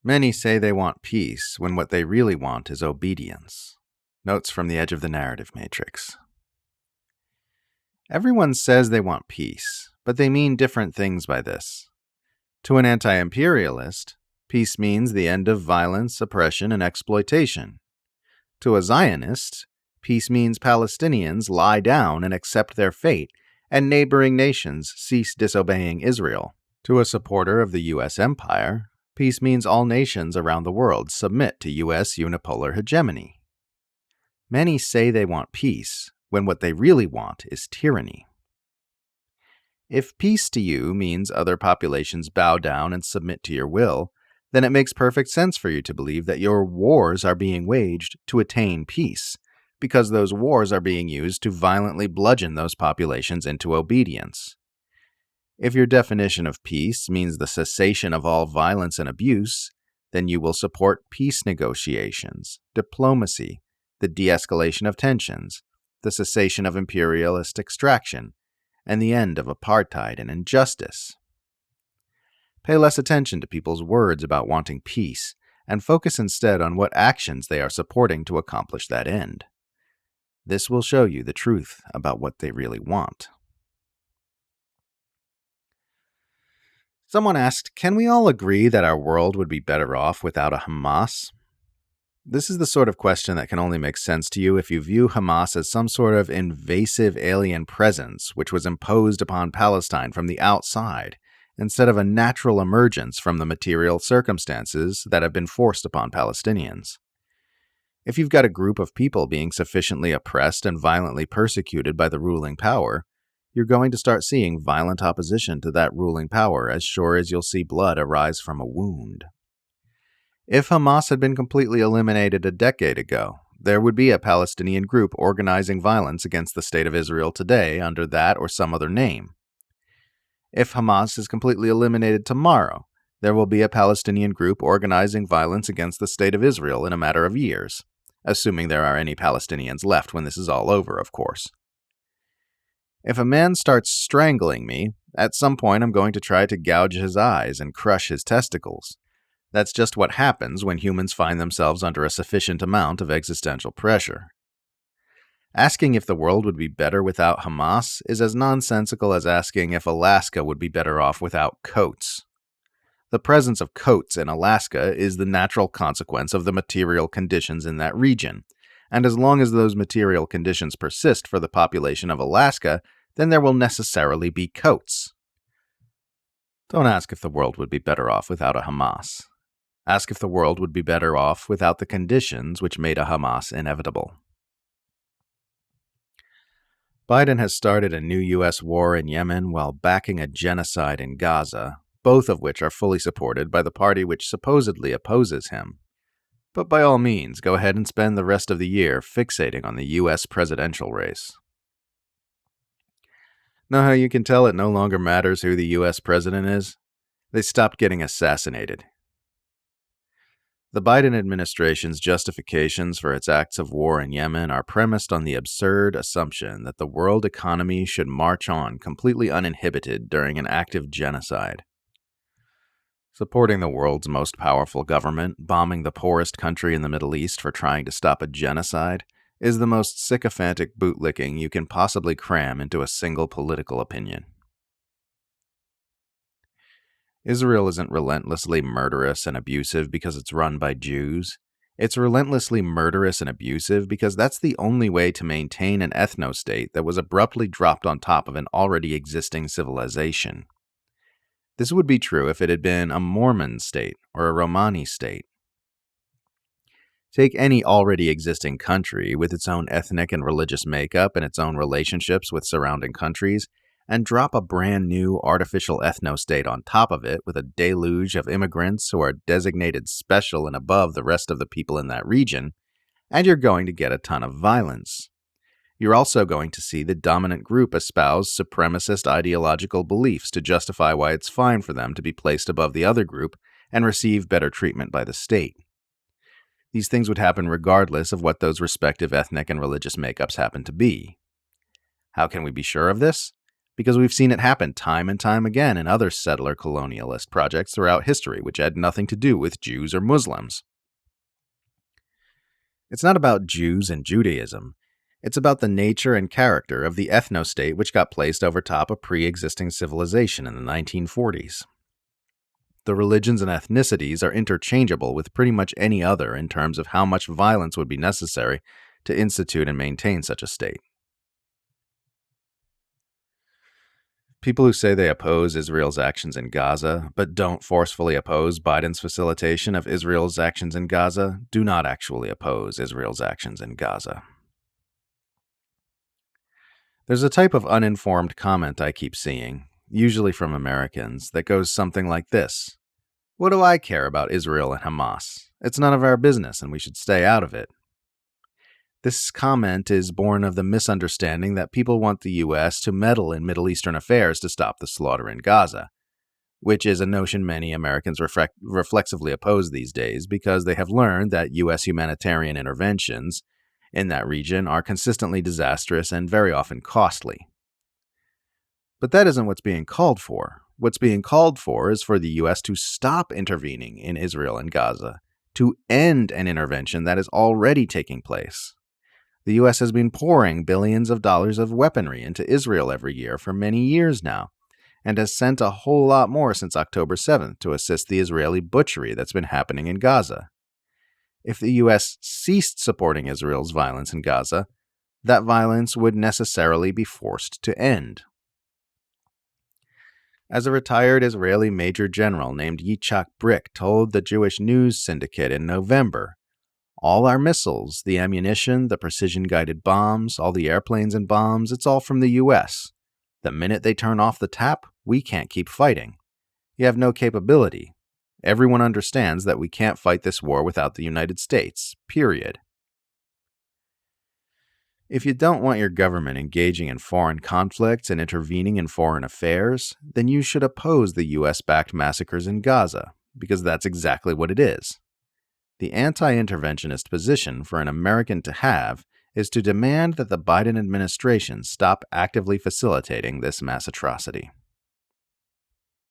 Many say they want peace when what they really want is obedience. Notes from the edge of the narrative matrix. Everyone says they want peace, but they mean different things by this. To an anti-imperialist, peace means the end of violence, oppression, and exploitation. To a Zionist, peace means Palestinians lie down and accept their fate, and neighboring nations cease disobeying Israel. To a supporter of the U.S. empire, peace means all nations around the world submit to U.S. unipolar hegemony. Many say they want peace, when what they really want is tyranny. If peace to you means other populations bow down and submit to your will, then it makes perfect sense for you to believe that your wars are being waged to attain peace, because those wars are being used to violently bludgeon those populations into obedience. If your definition of peace means the cessation of all violence and abuse, then you will support peace negotiations, diplomacy, the de-escalation of tensions, the cessation of imperialist extraction, and the end of apartheid and injustice. Pay less attention to people's words about wanting peace, and focus instead on what actions they are supporting to accomplish that end. This will show you the truth about what they really want. Someone asked, can we all agree that our world would be better off without a Hamas? This is the sort of question that can only make sense to you if you view Hamas as some sort of invasive alien presence which was imposed upon Palestine from the outside, instead of a natural emergence from the material circumstances that have been forced upon Palestinians. If you've got a group of people being sufficiently oppressed and violently persecuted by the ruling power, you're going to start seeing violent opposition to that ruling power as sure as you'll see blood arise from a wound. If Hamas had been completely eliminated a decade ago, there would be a Palestinian group organizing violence against the state of Israel today under that or some other name. If Hamas is completely eliminated tomorrow, there will be a Palestinian group organizing violence against the state of Israel in a matter of years, assuming there are any Palestinians left when this is all over, of course. If a man starts strangling me, at some point I'm going to try to gouge his eyes and crush his testicles. That's just what happens when humans find themselves under a sufficient amount of existential pressure. Asking if the world would be better without Hamas is as nonsensical as asking if Alaska would be better off without coats. The presence of coats in Alaska is the natural consequence of the material conditions in that region, and as long as those material conditions persist for the population of Alaska, then there will necessarily be coats. Don't ask if the world would be better off without a Hamas. Ask if the world would be better off without the conditions which made a Hamas inevitable. Biden has started a new U.S. war in Yemen while backing a genocide in Gaza, both of which are fully supported by the party which supposedly opposes him. But by all means, go ahead and spend the rest of the year fixating on the U.S. presidential race. Know how you can tell it no longer matters who the U.S. president is? They stopped getting assassinated. The Biden administration's justifications for its acts of war in Yemen are premised on the absurd assumption that the world economy should march on completely uninhibited during an active genocide. Supporting the world's most powerful government, bombing the poorest country in the Middle East for trying to stop a genocide, is the most sycophantic bootlicking you can possibly cram into a single political opinion. Israel isn't relentlessly murderous and abusive because it's run by Jews. It's relentlessly murderous and abusive because that's the only way to maintain an ethno-state that was abruptly dropped on top of an already existing civilization. This would be true if it had been a Mormon state or a Romani state. Take any already existing country with its own ethnic and religious makeup and its own relationships with surrounding countries, and drop a brand new artificial ethno-state on top of it with a deluge of immigrants who are designated special and above the rest of the people in that region, and you're going to get a ton of violence. You're also going to see the dominant group espouse supremacist ideological beliefs to justify why it's fine for them to be placed above the other group and receive better treatment by the state. These things would happen regardless of what those respective ethnic and religious makeups happen to be. How can we be sure of this? because we've seen it happen time and time again in other settler colonialist projects throughout history, which had nothing to do with Jews or Muslims. It's not about Jews and Judaism. It's about the nature and character of the ethno-state which got placed over top a pre-existing civilization in the 1940s. The religions and ethnicities are interchangeable with pretty much any other in terms of how much violence would be necessary to institute and maintain such a state. People who say they oppose Israel's actions in Gaza, but don't forcefully oppose Biden's facilitation of Israel's actions in Gaza, do not actually oppose Israel's actions in Gaza. There's a type of uninformed comment I keep seeing, usually from Americans, that goes something like this. What do I care about Israel and Hamas? It's none of our business and we should stay out of it. This comment is born of the misunderstanding that people want the U.S. to meddle in Middle Eastern affairs to stop the slaughter in Gaza, which is a notion many Americans reflexively oppose these days because they have learned that U.S. humanitarian interventions in that region are consistently disastrous and very often costly. But that isn't what's being called for. What's being called for is for the U.S. to stop intervening in Israel and Gaza, to end an intervention that is already taking place. The U.S. has been pouring billions of dollars of weaponry into Israel every year for many years now, and has sent a whole lot more since October 7th to assist the Israeli butchery that's been happening in Gaza. If the U.S. ceased supporting Israel's violence in Gaza, that violence would necessarily be forced to end. As a retired Israeli major general named Yitzhak Brick told the Jewish News Syndicate in November, all our missiles, the ammunition, the precision-guided bombs, all the airplanes and bombs, it's all from the U.S. The minute they turn off the tap, we can't keep fighting. You have no capability. Everyone understands that we can't fight this war without the United States, period. If you don't want your government engaging in foreign conflicts and intervening in foreign affairs, then you should oppose the U.S.-backed massacres in Gaza, because that's exactly what it is. The anti-interventionist position for an American to have is to demand that the Biden administration stop actively facilitating this mass atrocity.